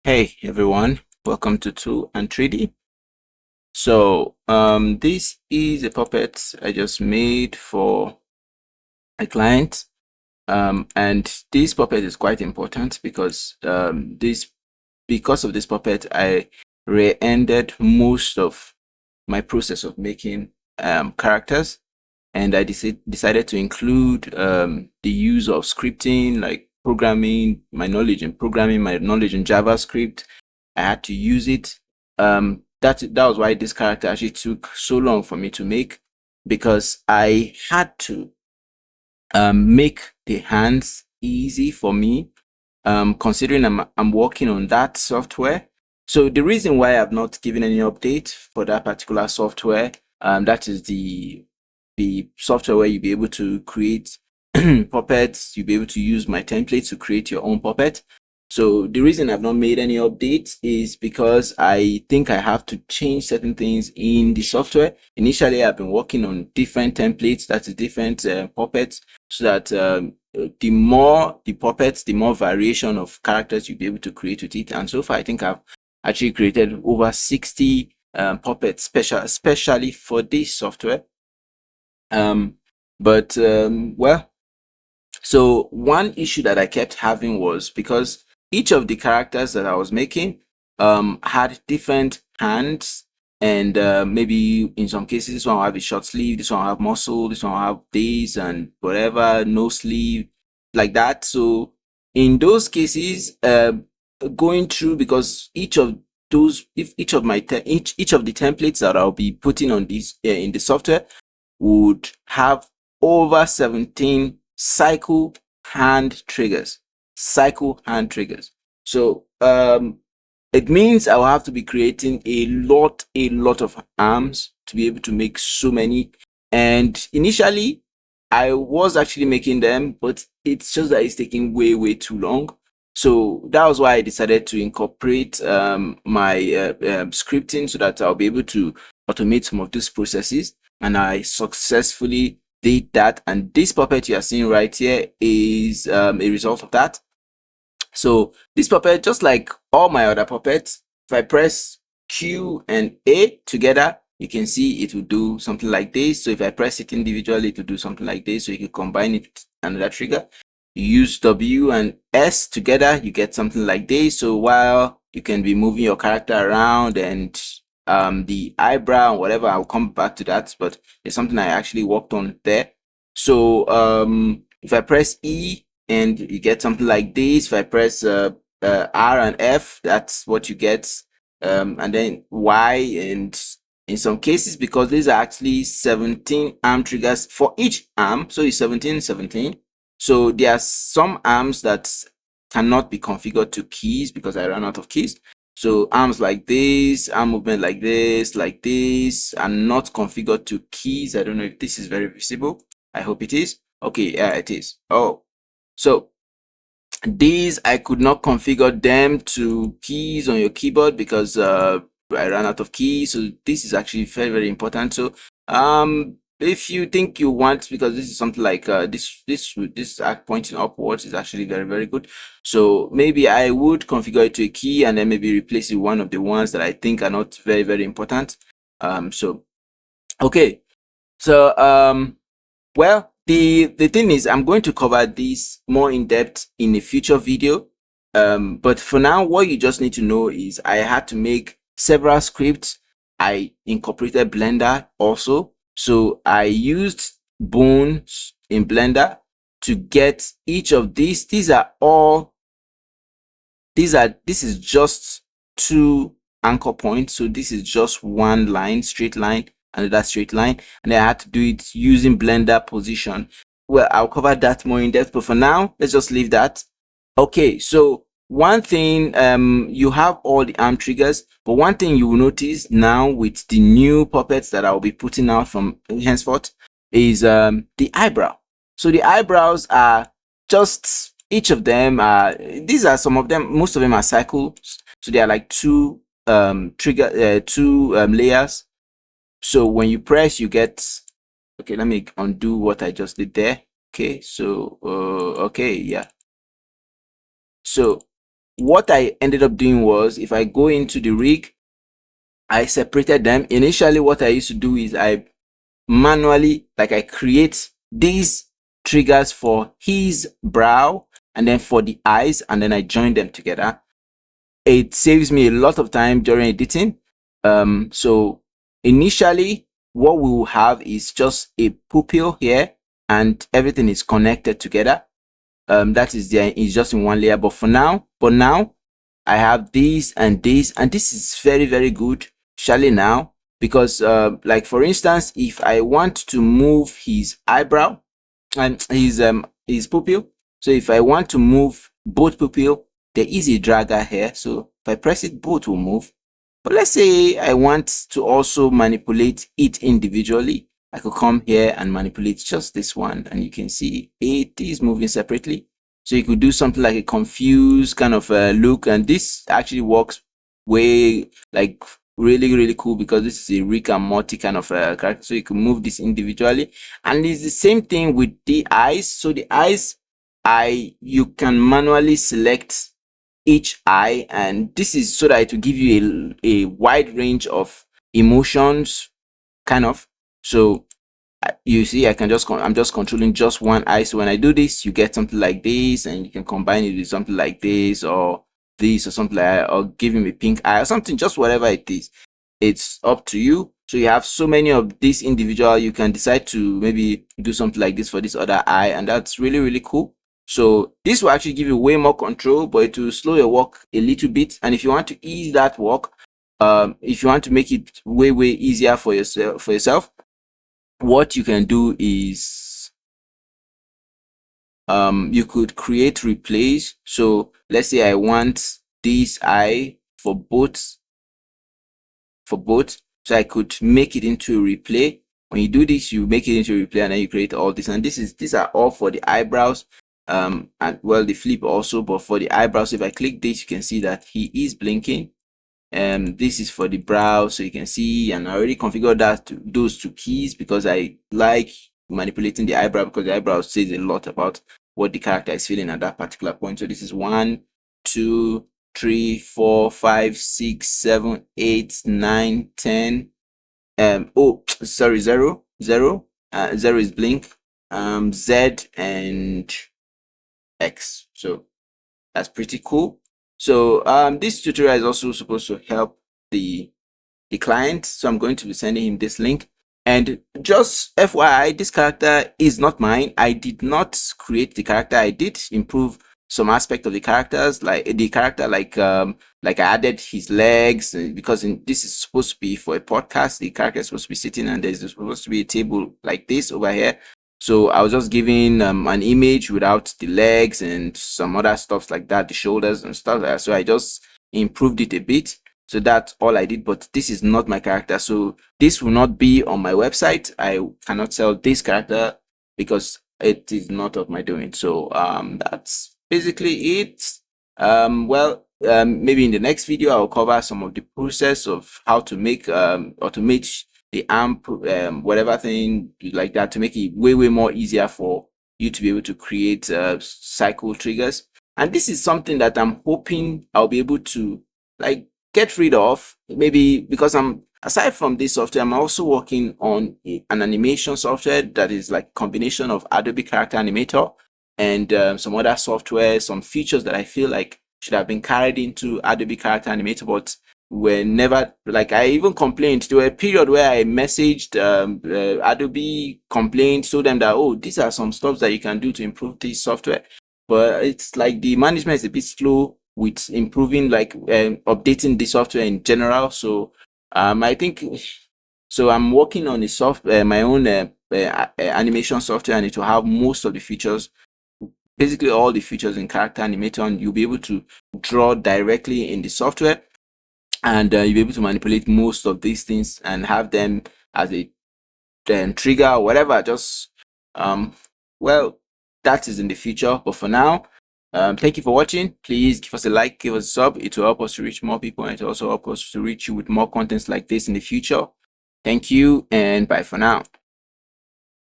Hey everyone, welcome to 2 and 3D. So this is a puppet I just made for a client. And this puppet is quite important because because of this puppet I re-ended most of my process of making characters, and I decided to include the use of scripting, like programming, my knowledge in programming, my knowledge in JavaScript. I had to use it. That was why this character actually took so long for me to make, because I had to make the hands easy for me, considering I'm working on that software. So the reason why I've not given any update for that particular software, that is the software where you'll be able to create puppets. You'll be able to use my template to create your own puppet. So the reason I've not made any updates is because I think I have to change certain things in the software. Initially, I've been working on different templates, that's different puppets, so that the more the puppets, the more variation of characters you'll be able to create with it. And so far, I think I've actually created over 60 puppets, especially for this software. Well, so one issue that I kept having was because each of the characters that I was making had different hands, and maybe in some cases this one will have a short sleeve, this one will have muscle, this one will have this and whatever, no sleeve, like that. So in those cases, going through, because each of those, if each of my each of the templates that I'll be putting on this in the software would have over 17 cycle hand triggers. So it means I will have to be creating a lot of arms to be able to make so many. And initially I was actually making them, but it's just that it's taking way too long. So that was why I decided to incorporate my scripting, so that I'll be able to automate some of these processes. And I successfully did that. And this puppet you are seeing right here is a result of that. So this puppet, just like all my other puppets, if I press Q and A together, you can see it will do something like this. So if I press it individually, it will do something like this. So you can combine it with another trigger. You use W and S together, you get something like this. So while you can be moving your character around, and the eyebrow and whatever, I'll come back to that, but it's something I actually worked on there. So if I press E, and you get something like this. If I press R and F, that's what you get. And then Y, and in some cases, because these are actually 17 arm triggers for each arm, so it's 17. So there are some arms that cannot be configured to keys because I ran out of keys. So arms like this, arm movement like this, are not configured to keys. I don't know if this is very visible. I hope it is. Okay, yeah, it is. Oh, so these I could not configure them to keys on your keyboard because I ran out of keys. So this is actually very important. So if you think you want, because this is something like this act pointing upwards is actually very good. So maybe I would configure it to a key and then maybe replace it with one of the ones that I think are not very important. So okay. So well, the thing is, I'm going to cover this more in depth in a future video. But for now, what you just need to know is I had to make several scripts. I incorporated Blender also. So I used bones in Blender to get each of these. This is just 2 anchor points. So this is just one line, straight line, another straight line, and I had to do it using Blender position. Well, I'll cover that more in depth, but for now, let's just leave that. Okay, so one thing, you have all the arm triggers, but one thing you will notice now with the new puppets that I'll be putting out from henceforth is the eyebrow. So the eyebrows are just, each of them are, these are some of them, most of them are cycles. So they are like two layers. So when you press, you get, okay, let me undo what I just did there. Okay, so okay, yeah. So what I ended up doing was, if I go into the rig, I separated them. Initially, what I used to do is I manually, like, I create these triggers for his brow and then for the eyes, and then I join them together. It saves me a lot of time during editing. So initially, what we will have is just a pupil here, and everything is connected together. That is there, is just in one layer. But now I have this and this, and this is very, very good, especially now, because like, for instance, if I want to move his eyebrow and his pupil, so if I want to move both pupil, there is a dragger here. So if I press it, both will move. But let's say I want to also manipulate it individually. I could come here and manipulate just this one, and you can see it is moving separately. So you could do something like a confused kind of look, and this actually works way, like, really, really cool, because this is a Rick and Morty kind of character. So you can move this individually, and it's the same thing with the eyes. So the eyes, you can manually select each eye, and this is so that it will give you a wide range of emotions, kind of. So you see, I'm just controlling just one eye. So when I do this, you get something like this, and you can combine it with something like this, or this, or something like that, or give him a pink eye or something, just whatever it is. It's up to you. So you have so many of this individual, you can decide to maybe do something like this for this other eye, and that's really, really cool. So this will actually give you way more control, but it will slow your work a little bit. And if you want to ease that work, if you want to make it way, way easier for yourself, what you can do is you could create replays. So let's say I want this eye for both, so I could make it into a replay. When you do this, you make it into a replay, and then you create all this, and these are all for the eyebrows, and well, the flip also. But for the eyebrows, if I click this, you can see that he is blinking. This is for the brow, so you can see, and I already configured that to those two keys, because I like manipulating the eyebrow, because the eyebrow says a lot about what the character is feeling at that particular point. So this is 1, 2, 3, 4, 5, 6, 7, 8, 9, 10. Oh, sorry, 0. 0 is blink, Z and X. So that's pretty cool. So this tutorial is also supposed to help the client, so I'm going to be sending him this link. And just FYI, this character is not mine. I did not create the character. I did improve some aspect of the characters, like I added his legs, because this is supposed to be for a podcast. The character is supposed to be sitting, and there's supposed to be a table like this over here. So I was just giving an image without the legs and some other stuff like that, the shoulders and stuff like that. So I just improved it a bit. So that's all I did, but this is not my character. So this will not be on my website. I cannot sell this character because it is not of my doing. So that's basically it. Maybe in the next video I'll cover some of the process of how to make automate the amp, whatever thing like that, to make it way, way more easier for you to be able to create cycle triggers. And this is something that I'm hoping I'll be able to, like, get rid of, maybe, because aside from this software, I'm also working on an animation software that is like a combination of Adobe Character Animator and some other software, some features that I feel like should have been carried into Adobe Character Animator, but were never, like, I even complained. There were a period where I messaged Adobe, complained, told them that, oh, these are some stuff that you can do to improve this software, but it's like the management is a bit slow with improving, like updating the software in general. So I think, so I'm working on my own animation software, and it will have most of the features, basically all the features in Character Animator, and you'll be able to draw directly in the software, and you'll be able to manipulate most of these things and have them as a trigger or whatever. Just well, that is in the future, but for now, thank you for watching. Please give us a like, give us a sub. It will help us to reach more people, and it will also help us to reach you with more contents like this in the future. Thank you, and bye for now.